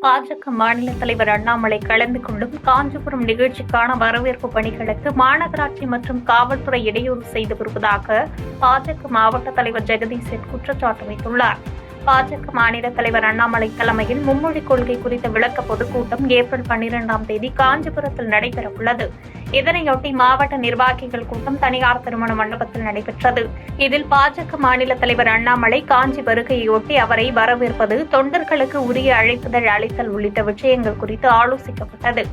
பாஜக மாநில தலைவர் அண்ணாமலை கலந்து கொள்ளும் காஞ்சிபுரம் நிகழ்ச்சிக்கான வரவேற்பு பணிகளுக்கு மாநகராட்சி மற்றும் காவல்துறை இடையூறு செய்து வருவதாக பாஜக மாவட்ட தலைவர் ஜெகதீசன் குற்றச்சாட்டு வைத்துள்ளார். பாஜக மாநில தலைவர் அண்ணாமலை தலைமையில் மும்மொழி கொள்கை குறித்த விளக்க பொதுக்கூட்டம் ஏப்ரல் 12ஆம் தேதி காஞ்சிபுரத்தில் நடைபெறவுள்ளது. இதனையொட்டி மாவட்ட நிர்வாகிகள் கூட்டம் தனியார் திருமண மண்டபத்தில் நடைபெற்றது. இதில் பாஜக மாநில தலைவர் அண்ணாமலை காஞ்சி வருகையொட்டி அவரை வரவேற்பது, தொண்டர்களுக்கு உரிய அழைப்புதல் அளித்தல் உள்ளிட்ட விஷயங்கள் குறித்து ஆலோசிக்கப்பட்டது.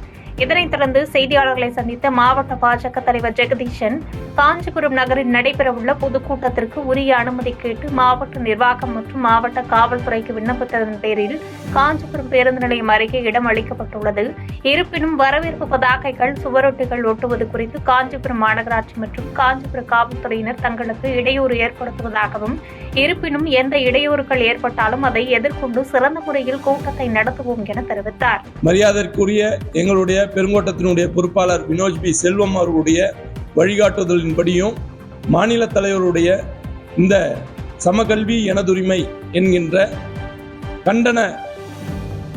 இதனைத் தொடர்ந்து செய்தியாளர்களை சந்தித்த மாவட்ட பாஜக தலைவர் ஜெகதீசன், காஞ்சிபுரம் நகரில் நடைபெறவுள்ள பொதுக்கூட்டத்திற்கு உரிய அனுமதி கேட்டு மாவட்ட நிர்வாகம் மற்றும் மாவட்ட காவல்துறைக்கு விண்ணப்பித்ததன் பேரில் காஞ்சிபுரம் பேருந்து நிலையம் அருகே இடம் அளிக்கப்பட்டுள்ளது. இருப்பினும் வரவேற்பு பதாகைகள், சுவரொட்டிகள் ஒட்டுவது குறித்து காஞ்சிபுரம் மாநகராட்சி மற்றும் காஞ்சிபுரம் காவல்துறையினர் தங்களுக்கு இடையூறு ஏற்படுத்துவதாகவும், இருப்பினும் எந்த இடையூறுகள் ஏற்பட்டாலும் அதை எதிர்கொண்டு சிறந்த முறையில் கூட்டத்தை நடத்துவோம் என தெரிவித்தார். மரியாதைக்குரிய எங்களுடைய பெருங்கோட்டத்தினுடைய பொறுப்பாளர் வினோஜ் பி செல்வம் அவர்களுடைய வழிகாட்டுதலின்படியும் மாநில தலைவருடைய இந்த சமகல்வி எனதுரிமை என்கின்ற கண்டன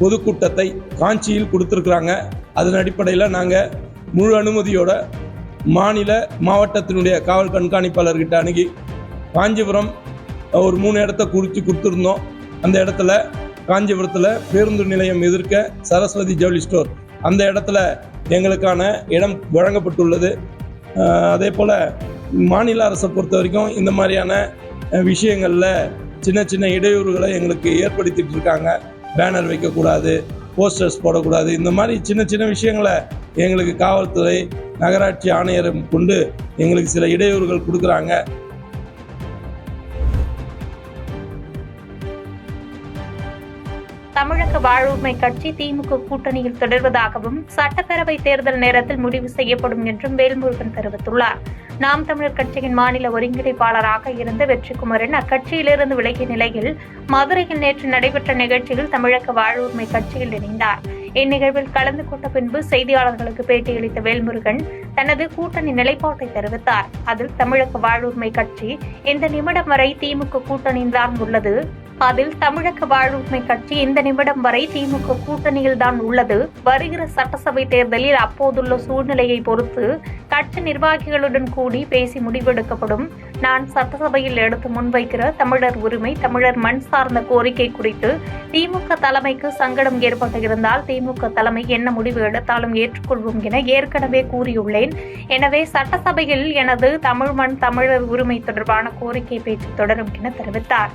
பொதுக்கூட்டத்தை காஞ்சியில் கொடுத்திருக்கிறாங்க. அதன் அடிப்படையில் நாங்கள் முழு அனுமதியோட மாவட்டத்தினுடைய காவல் கண்காணிப்பாளர்கிட்ட அணுகி காஞ்சிபுரம் ஒரு 3 இடத்த குறித்து கொடுத்துருந்தோம். அந்த இடத்துல காஞ்சிபுரத்தில் பேருந்து நிலையம் எதிர்க்க சரஸ்வதி ஜவுளி ஸ்டோர், அந்த இடத்துல எங்களுக்கான இடம் வழங்கப்பட்டுள்ளது. அதே போல் மாநில அரசை பொறுத்த வரைக்கும் இந்த மாதிரியான விஷயங்களில் சின்ன சின்ன இடையூறுகளை எங்களுக்கு ஏற்படுத்திட்டு இருக்காங்க. பேனர் வைக்கக்கூடாது, போஸ்டர்ஸ் போடக்கூடாது, இந்த மாதிரி சின்ன சின்ன விஷயங்களை எங்களுக்கு காவல்துறை, நகராட்சி ஆணையரை கொண்டு எங்களுக்கு சில இடையூறுகள் கொடுக்குறாங்க. தமிழக வாழ்வுரிமை கட்சி திமுக கூட்டணியில் தொடர்வதாகவும் சட்டப்பேரவை தேர்தல் நேரத்தில் முடிவு செய்யப்படும் என்றும் வேல்முருகன் தெரிவித்துள்ளார். நாம் தமிழர் கட்சியின் மாநில ஒருங்கிணைப்பாளராக இருந்த வெற்றிக்குமரன் அக்கட்சியிலிருந்து விலகிய நிலையில் மதுரையில் நேற்று நடைபெற்ற நிகழ்ச்சியில் தமிழக வாழ்வுரிமை கட்சியில் இணைந்தார். இந்நிகழ்வில் கலந்து கொண்ட பின்பு செய்தியாளர்களுக்கு பேட்டியளித்த வேல்முருகன் தனது கூட்டணி நிலைப்பாட்டை தெரிவித்தார். அதில் தமிழக வாழ்வுரிமை கட்சி இந்த நிமிடம் வரை திமுக கூட்டணியில்தான் உள்ளது. அதில் தமிழக வாழ்வுரிமை கட்சி இந்த நிமிடம் வரை திமுக கூட்டணியில் தான் உள்ளது. வருகிற சட்டசபை தேர்தலில் அப்போதுள்ள சூழ்நிலையை பொறுத்து கட்சி நிர்வாகிகளுடன் கூடி பேசி முடிவெடுக்கப்படும். நான் சட்டசபையில் எடுத்து முன்வைக்கிற தமிழர் உரிமை, தமிழர் மண் சார்ந்த கோரிக்கை குறித்து திமுக தலைமைக்கு சங்கடம் ஏற்பட்டு இருந்தால் திமுக தலைமை என்ன முடிவு எடுத்தாலும் ஏற்றுக்கொள்வோம் என ஏற்கனவே கூறியுள்ளேன். எனவே சட்டசபையில் எனது தமிழ் மண், தமிழர் உரிமை தொடர்பான கோரிக்கை பேச்சு தொடரும் என தெரிவித்தார்.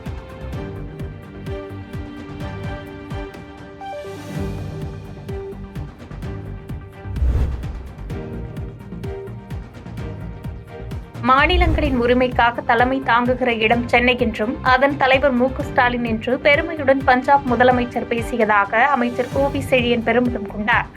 மாநிலங்களின் உரிமைக்காக தலைமை தாங்குகிற இடம் சென்னை என்றும் அதன் தலைவர் மு.க.ஸ்டாலின் என்று பெருமையுடன் பஞ்சாப் முதலமைச்சர் பேசியதாக அமைச்சர் கோவி செழியன் பெருமிதம் கொண்டார்.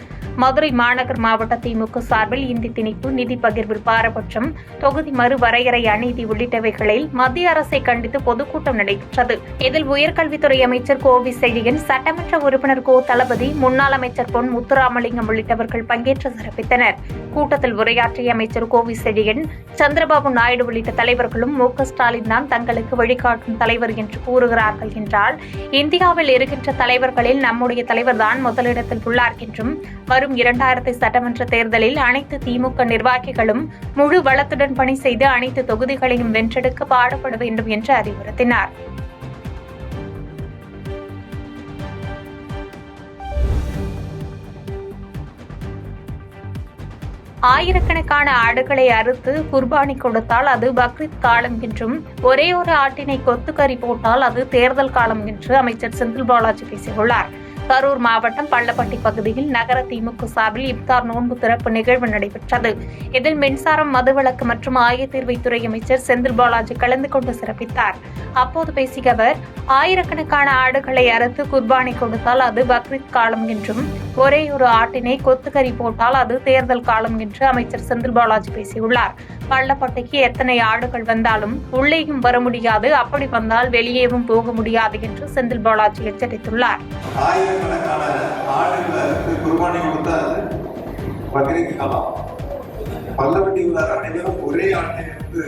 மதுரை மாநகர் மாவட்ட திமுக சார்பில் இந்தி திணிப்பு, நிதி பகிர்வில் பாரபட்சம், தொகுதி மறுவரையறை அநீதி உள்ளிட்டவைகளில் மத்திய அரசை கண்டித்து பொதுக்கூட்டம் நடைபெற்றது. இதில் உயர்கல்வித்துறை அமைச்சர் கோவி செழியன், சட்டமன்ற உறுப்பினர் கோ தளபதி, முன்னாள் அமைச்சர் பொன் முத்துராமலிங்கம் உள்ளிட்டவர்கள் பங்கேற்று சிறப்பித்தனர். கூட்டத்தில் உரையாற்றிய அமைச்சர் கோவி செழியன், சந்திரபாபு நாயுடு உள்ளிட்ட தலைவர்களும் மு.க.ஸ்டாலின் தான் தங்களுக்கு வழிகாட்டும் தலைவர் என்று கூறுகிறார்கள் என்றால், இந்தியாவில் இருக்கின்ற தலைவர்களில் நம்முடைய தலைவர் தான் முதலிடத்தில் உள்ளார் என்றும், வரும் 2000 சட்டமன்ற தேர்தலில் அனைத்து திமுக நிர்வாகிகளும் முழு வளத்துடன் பணி செய்து அனைத்து தொகுதிகளையும் வென்றெடுக்க பாடுபட வேண்டும் என்று அறிவுறுத்தினார். ஆயிரக்கணக்கான ஆடுகளை அறுத்து குர்பானி கொடுத்தால் அது பக்ரீத் காலம் என்றும், ஒரே ஒரு ஆட்டினை கொத்துக்கறி போட்டால் அது தேர்தல் காலம் என்று அமைச்சர் செந்தில் பாலாஜி பேசியுள்ளார். கரூர் மாவட்டம் பள்ளப்பட்டி பகுதியில் நகர திமுக சார்பில் இப்தார் நோன்பு திறப்பு நிகழ்வு நடைபெற்றது. இதில் மின்சாரம், மதுவிலக்கு மற்றும் ஆயத்தீர்வைத்துறை அமைச்சர் செந்தில் பாலாஜி கலந்து கொண்டு சிறப்பித்தார். அப்போது பேசிய அவர், ஆயிரக்கணக்கான ஆடுகளை அறுத்து குர்பானி கொடுத்தால் அது பக்ரீத் காலம் என்றும், ஒரே ஒரு ஆட்டினை கொத்துக்கறி போட்டால் அது தேர்தல் காலம் என்று அமைச்சர் செந்தில் பாலாஜி பேசியுள்ளார். பள்ளப்பட்டிக்கு எத்தனை ஆடுகள் வந்தாலும் உள்ளேயும் வர முடியாது, அப்படி வந்தால் வெளியேவும் போக முடியாது என்று செந்தில் பாலாஜி எச்சரித்துள்ளார். ஆயிரக்கணக்கான ஆடுகளை குர்பானி கொடுத்தா பக்ரீத் காலம், பல்லவடிகளார் அனைவரும் ஒரே ஆண்டை வந்து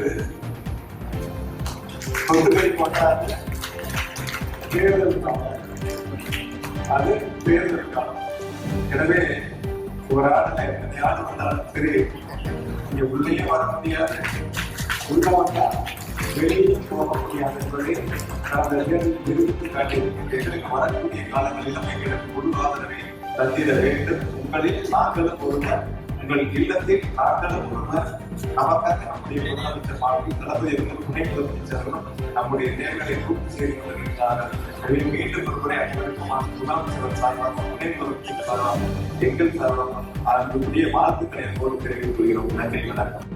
சொத்துக்களை கொண்டாட தேர்தல் காலம், அது தேர்தல் காலம். எனவே ஒரு ஆண்டுல எத்தனை ஆண்டு வந்தாலும் சரி, இங்க உள்ளே வர முடியாது, உள்ள வந்தா வெளியே போக முடியாது என்பதை நான் நிரூபித்து காட்டியிருக்கிறேன். எங்களுக்கு வரக்கூடிய காலங்களில் எங்களுக்கு முழு ஆதரவை தந்திட வேண்டும். உங்களில் நாங்களும் ஒருவர், உங்கள் இல்லத்தில் நாங்களும் ஒருவர், நமக்காக நம்முடைய முதலமைச்சர் மாற்றி தளபதி துணை முதலமைச்சர்களும் நம்முடைய தேர்தலை பூர்த்தி செய்து கொண்டிருக்கிறார்கள். எனவே மீண்டும் ஒருமுறை அனைவருக்கும் முதலமைச்சர் சார்பாக துணை முதலமைச்சர் சார்பாக எங்கள் சார்பாக அதற்குரிய வாழ்த்துக்களை எப்போது தெரிவித்துக் கொள்கிறோம். நன்றி, வணக்கம்.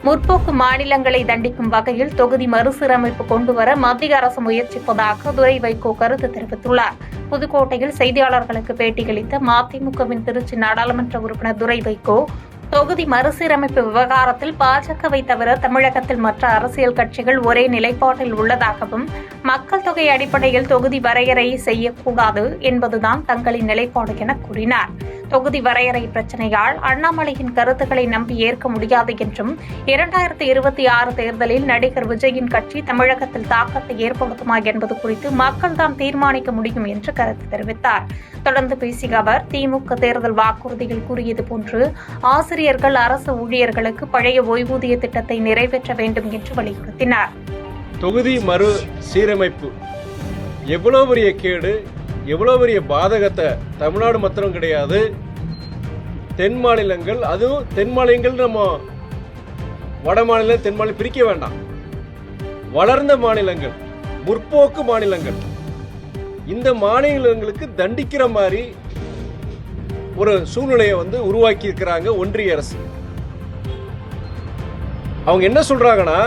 முற்போக்கு மாநிலங்களை தண்டிக்கும் வகையில் தொகுதி மறுசீரமைப்பு கொண்டுவர மத்திய அரசு முயற்சிப்பதாக துரை வைகோ கருத்து தெரிவித்துள்ளார். புதுக்கோட்டையில் செய்தியாளர்களுக்கு பேட்டியளித்த மதிமுகவின் திருச்சி நாடாளுமன்ற உறுப்பினர் துரை வைகோ, தொகுதி மறுசீரமைப்பு விவகாரத்தில் பாஜகவை தவிர தமிழகத்தில் மற்ற அரசியல் கட்சிகள் ஒரே நிலைப்பாட்டில் உள்ளதாகவும், மக்கள் தொகை அடிப்படையில் தொகுதி வரையறை செய்யக்கூடாது என்பதுதான் தங்களின் நிலைப்பாடு என கூறினார். தொகுதி வரையறை பிரச்சினையால் அண்ணாமலையின் கருத்துக்களை நம்பி ஏற்க முடியாது என்றும், 2026 தேர்தலில் நடிகர் விஜயின் கட்சி தமிழகத்தில் தாக்கத்தை ஏற்படுத்துமா என்பது குறித்து மக்கள்தான் தீர்மானிக்க முடியும் என்று கருத்து தெரிவித்தார். தொடர்ந்து பேசிய அவர், திமுக தேர்தல் வாக்குறுதியில் கூறியது போன்று ஆசிரியர்கள், அரசு ஊழியர்களுக்கு பழைய ஓய்வூதிய திட்டத்தை நிறைவேற்ற வேண்டும் என்று வலியுறுத்தினார். தொகுதி மறு சீரமைப்பு எவ்வளவு பெரிய கேடு, எவ்வளவு பெரிய பாதகத்தை தமிழ்நாடு மாத்திரம் கிடையாது, தென் மாநிலங்கள், அதுவும் தென் மாநிலங்கள் நம்ம வட மாநிலம் தென் மாநிலம் பிரிக்க வேண்டாம், வளர்ந்த மாநிலங்கள், முற்போக்கு மாநிலங்கள், இந்த மாநிலங்களுக்கு தண்டிக்கிற மாதிரி ஒரு சூழ்நிலையை உருவாக்கி இருக்கிறாங்க ஒன்றிய அரசு. அவங்க என்ன சொல்றாங்கன்னா,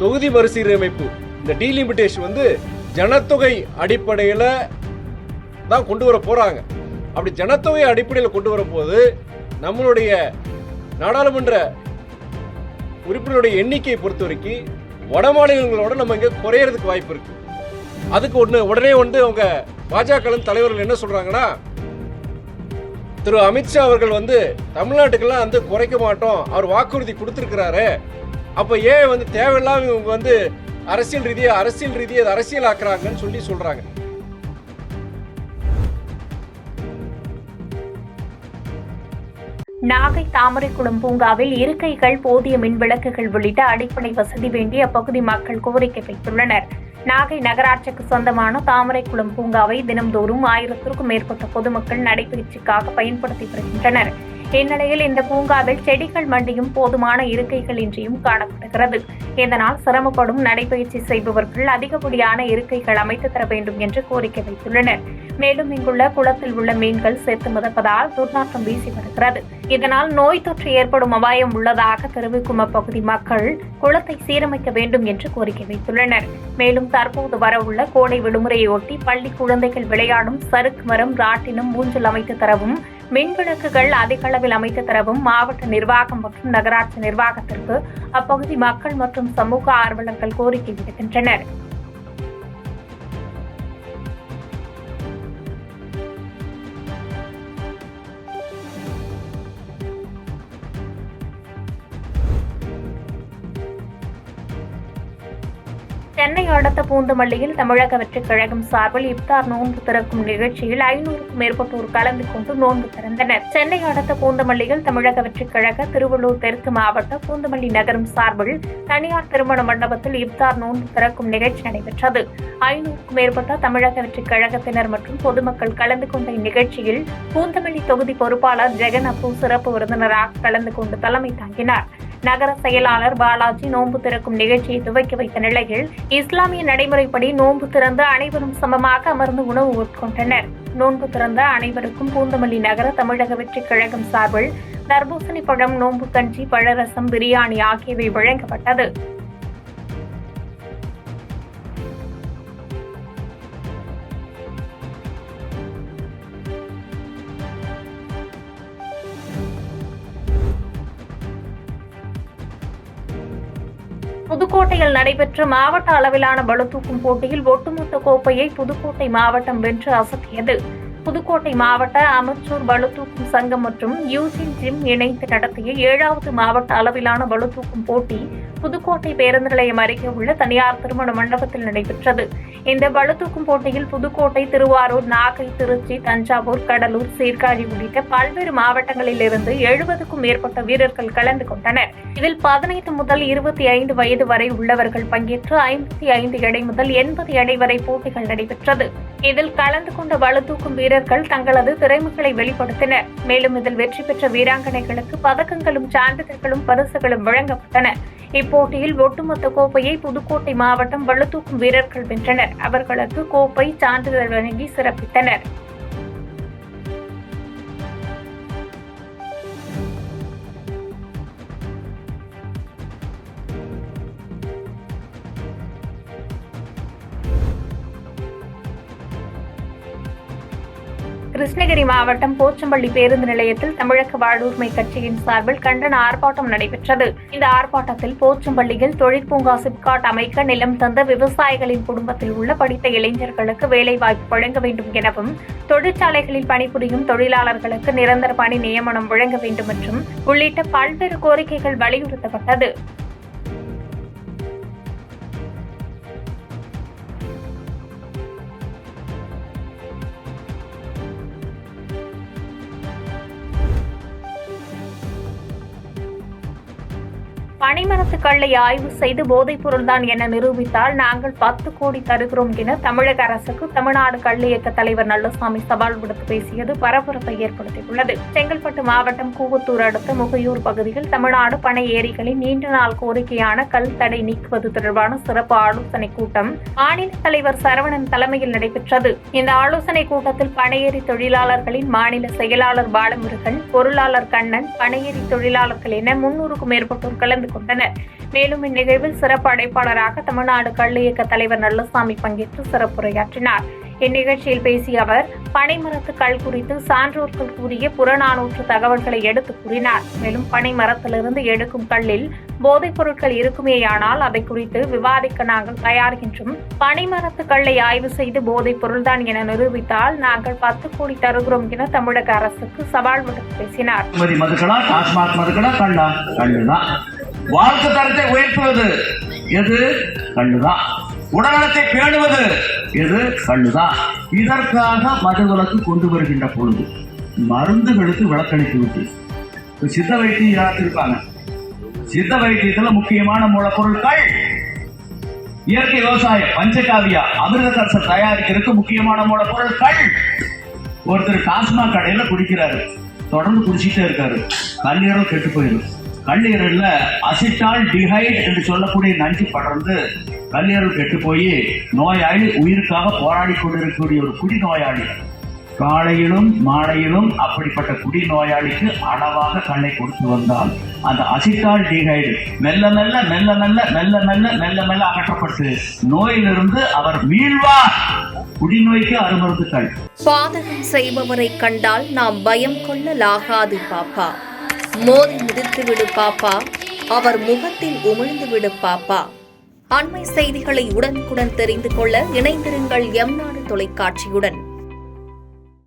தொகுதி மறுசீரமைப்பு, இந்த டீலிமிட்டேஷன் ஜனத்தொகை அடிப்படையில் தான் கொண்டு வர போறாங்க. அப்படி ஜனத்தொகை அடிப்படையில் கொண்டு வரும்போது நம்மளுடைய நாடாளுமன்ற உறுப்பினருடைய எண்ணிக்கையை பொறுத்த வரைக்கும் வட மாநிலங்களோட நம்ம இங்க குறையறதுக்கு வாய்ப்பு இருக்கு. அதுக்கு உடனே அவங்க பாஜக தலைவர்கள் என்ன சொல்றாங்கன்னா, திரு அமித்ஷா அவர்கள் தமிழ்நாட்டுக்கெல்லாம் குறைக்க மாட்டோம், அவர் வாக்குறுதி கொடுத்திருக்கிறாரு, அப்ப ஏன் தேவையில்லாம இவங்க அரசியல் ரீதியை அரசியல் ஆக்குறாங்கன்னு சொல்றாங்க. நாகை தாமரைக்குளம் பூங்காவில் இருக்கைகள், போதிய மின் விளக்குகள் உள்ளிட்ட அடிப்படை வசதி வேண்டி அப்பகுதி மக்கள் கோரிக்கை வைத்துள்ளனர். நாகை நகராட்சிக்கு சொந்தமான தாமரைக்குளம் பூங்காவை தினம்தோறும் 1000க்கும் மேற்பட்ட பொதுமக்கள் நடைபயிற்சிக்காக பயன்படுத்தி வருகின்றனர். இந்நிலையில் இந்த பூங்காவில் செடிகள் மண்டியும் போதுமான இருக்கைகள் இன்றியும் காணப்படுகிறது. இதனால் சிரமப்படும் நடைபயிற்சி செய்பவர்கள் அதிகப்படியான இருக்கைகள் அமைத்து தர வேண்டும் என்று கோரிக்கை வைத்துள்ளனர். மேலும் இங்குள்ள குளத்தில் உள்ள மீன்கள் சேர்த்து மிதப்பதால் துர்நாற்றம் வீசி வருகிறது. இதனால் நோய் தொற்று ஏற்படும் அபாயம் உள்ளதாக தெரிவிக்கும் அப்பகுதி மக்கள் குளத்தை சீரமைக்க வேண்டும் என்று கோரிக்கை வைத்துள்ளனர். மேலும் தற்போது வரவுள்ள கோடை விடுமுறையொட்டி பள்ளி குழந்தைகள் விளையாடும் சறுக்கு மரம், ராட்டினம், ஊஞ்சல் அமைத்து தரவும், மின் விளக்குகள் அதிக அளவில் அமைத்து தரவும் மாவட்ட நிர்வாகம் மற்றும் நகராட்சி நிர்வாகத்திற்கு அப்பகுதி மக்கள் மற்றும் சமூக ஆர்வலர்கள் கோரிக்கை விடுக்கின்றனர். சென்னை அடுத்த பூந்தமல்லியில் தமிழக வெற்றிக் கழகம் சார்பில் இப்தார் நோன்பு திறக்கும் நிகழ்ச்சியில் 500க்கும் மேற்பட்டோர் கலந்து கொண்டு நோன்பு திறந்தனர். சென்னை அடுத்த பூந்தமல்லியில் தமிழக வெற்றிக் கழக திருவள்ளூர் தெற்கு மாவட்ட பூந்தமல்லி நகரம் சார்பில் தனியார் திருமண மண்டபத்தில் இப்தார் நோன்பு திறக்கும் நிகழ்ச்சி நடைபெற்றது. 500க்கும் மேற்பட்ட தமிழக வெற்றிக் கழகத்தினர் மற்றும் பொதுமக்கள் கலந்து கொண்ட இந்நிகழ்ச்சியில் பூந்தமல்லி தொகுதி பொறுப்பாளர் ஜெகன் அப்பு சிறப்பு விருந்தினராக கலந்து கொண்டு தலைமை தாங்கினார். நகர செயலாளர் பாலாஜி நோன்பு திறக்கும் நிகழ்ச்சியை துவக்கி வைத்த நிலையில் இஸ்லாமிய நடைமுறைப்படி நோன்பு திறந்து அனைவரும் சமமாக அமர்ந்து உணவு உட்கொண்டனர். நோன்பு திறந்த அனைவருக்கும் பூந்தமல்லி நகர தமிழக வெற்றிக் கழகம் சார்பில் தர்பூசணி பழம், நோன்பு கஞ்சி, பழரசம், பிரியாணி ஆகியவை வழங்கப்பட்டது. புதுக்கோட்டையில் நடைபெற்ற மாவட்ட அளவிலான பளுதூக்கும் போட்டியில் ஒட்டுமொத்த கோப்பையை புதுக்கோட்டை மாவட்டம் வென்று அசத்தியது. புதுக்கோட்டை மாவட்ட அமெச்சூர் பளுதூக்கும் சங்கம் மற்றும் யூஜின் ஜிம் இணைந்து நடத்திய 7வது மாவட்ட அளவிலான பளுதூக்கும் போட்டி புதுக்கோட்டை பேருந்து நிலையம் அருகே உள்ள தனியார் திருமண மண்டபத்தில் நடைபெற்றது. இந்த பளுதூக்கும் போட்டியில் புதுக்கோட்டை, திருவாரூர், நாகை, திருச்சி, தஞ்சாவூர், கடலூர், சீர்காழி உள்ளிட்ட பல்வேறு மாவட்டங்களில் இருந்து 70க்கும் மேற்பட்ட வீரர்கள் கலந்து கொண்டனர். இதில் 15 முதல் 25 வயது வரை உள்ளவர்கள் பங்கேற்று 55 எடை முதல் 80 எடை வரை போட்டிகள் நடைபெற்றது. இதில் கலந்து கொண்ட பளுதூக்கும் வீரர்கள் தங்களது திறமைகளை வெளிப்படுத்தினர். மேலும் இதில் வெற்றி பெற்ற வீராங்கனைகளுக்கு பதக்கங்களும் சான்றிதழ்களும் பரிசுகளும் வழங்கப்பட்டன. இப்போட்டியில் ஒட்டுமொத்த கோப்பையை புதுக்கோட்டை மாவட்டம் பளுதூக்கும் வீரர்கள் வென்றனர். அவர்களுக்கு கோப்பை, சான்றிதழ் வழங்கி சிறப்பித்தனர். கிருஷ்ணகிரி மாவட்டம் போச்சம்பள்ளி பேருந்து நிலையத்தில் தமிழக வாழ்வுரிமை கட்சியின் சார்பில் கண்டன ஆர்ப்பாட்டம் நடைபெற்றது. இந்த ஆர்ப்பாட்டத்தில் போச்சம்பள்ளியில் தொழிற்பூங்கா சிப்காட் அமைக்க நிலம் தந்த விவசாயிகளின் குடும்பத்தில் உள்ள படித்த இளைஞர்களுக்கு வேலைவாய்ப்பு வழங்க வேண்டும் எனவும், தொழிற்சாலைகளில் பணிபுரியும் தொழிலாளர்களுக்கு நிரந்தர பணி நியமனம் வழங்க வேண்டும் என்றும் உள்ளிட்ட பல்வேறு கோரிக்கைகள் வலியுறுத்தப்பட்டது. பனைமரத்து கள்ளை ஆய்வு செய்து போதைப் பொருள்தான் என நிரூபித்தால் நாங்கள் 10 கோடி தருகிறோம் என தமிழக அரசுக்கு தமிழ்நாடு கள்ளு இயக்க தலைவர் நல்லசாமி சவால் விடுத்து பேசியது பரபரப்பை ஏற்படுத்தியுள்ளது. செங்கல்பட்டு மாவட்டம் கூவத்தூர் அடுத்த முகையூர் பகுதியில் தமிழ்நாடு பனை ஏரிகளின் நீண்ட நாள் கோரிக்கையான கல் தடை நீக்குவது தொடர்பான சிறப்பு ஆலோசனைக் கூட்டம் மாநில தலைவர் சரவணன் தலைமையில் நடைபெற்றது. இந்த ஆலோசனைக் கூட்டத்தில் பனையேரி தொழிலாளர்களின் மாநில செயலாளர் பாலமுருகன், பொருளாளர் கண்ணன், பனையேரி தொழிலாளர்கள் என 300க்கும் மேற்பட்டோர் கலந்து கொண்டனர். மேலும் இந்நிகழ்வில் சிறப்பு அழைப்பாளராக தமிழ்நாடு கள்ளு இயக்க தலைவர் நல்லசாமி பங்கேற்று சிறப்புரையாற்றினார். இந்நிகழ்ச்சியில் பேசிய அவர் பனைமரத்து கல் குறித்து சான்றோர்கள் கூறிய புறநானூற்று தகவல்களை எடுத்து கூறினார். மேலும் பனை மரத்திலிருந்து எடுக்கும் கல்லில் போதைப் பொருட்கள் இருக்குமேயானால் அதை குறித்து விவாதிக்க நாங்கள் தயார் என்றும், பனைமரத்து கல்லை ஆய்வு செய்து போதைப் பொருள்தான் என நிரூபித்தால் நாங்கள் 10 கோடி தருகிறோம் என தமிழக அரசுக்கு சவால் விடுத்து பேசினார். வாழ்க்கை தரத்தை உயர்த்துவது எது? கல்லுதான். உடல்நலத்தை பேணுவது எது? கல்லுதான். இதற்காக மதுவிலக்கு கொண்டு வருகின்ற பொழுது மருந்துகளுக்கு விலக்களித்து விட்டு சித்த வைத்தியம் இருப்பாங்க. சித்த வைத்தியத்துல முக்கியமான மூலப்பொருட்கள் இயற்கை விவசாயம், பஞ்சகாவியா, அமிர்தகரச தயாரிக்கிறதுக்கு முக்கியமான மூலப்பொருட்கள். ஒருத்தர் டாஸ்மாக் கடையில குடிக்கிறாரு, தொடர்ந்து குடிச்சிட்டே இருக்காரு, கல்லீரல் கெட்டு போயிடும். கல்லீரல்ல அசிட்டால் டிஹைட் என்று சொல்லக்கூடிய நஞ்சு படர்ந்து கல்லீரல் கெட்டு போய் நோயாளி உயிருக்காக போராடி கொண்டிருக்கக்கூடிய ஒரு குடி நோயாளி காலையிலும் மாலையிலும் அப்படிப்பட்ட குடி நோயாளிக்கு அளவாக கல்லை கொடுத்து வந்தால் அந்த அசிட்டால் டிஹைடு மெல்ல மெல்ல மெல்ல மெல்ல மெல்ல மெல்ல மெல்ல மெல்ல அகற்றப்பட்டு நோயிலிருந்து அவர் மீள்வார். குடிநோய்க்கு அருமருந்துகள். பாதகம் செய்பவரை கண்டால் நாம் பயம் கொள்ளலாகாது பாப்பா. மோதி மிதித்து விடு பாப்பா, அவர் முகத்தில் உமிழ்ந்து விடு பாப்பா. அண்மை செய்திகளை உடனுக்குடன் தெரிந்து கொள்ள இணைந்திருங்கள் எம் நாடு தொலைக்காட்சியுடன்.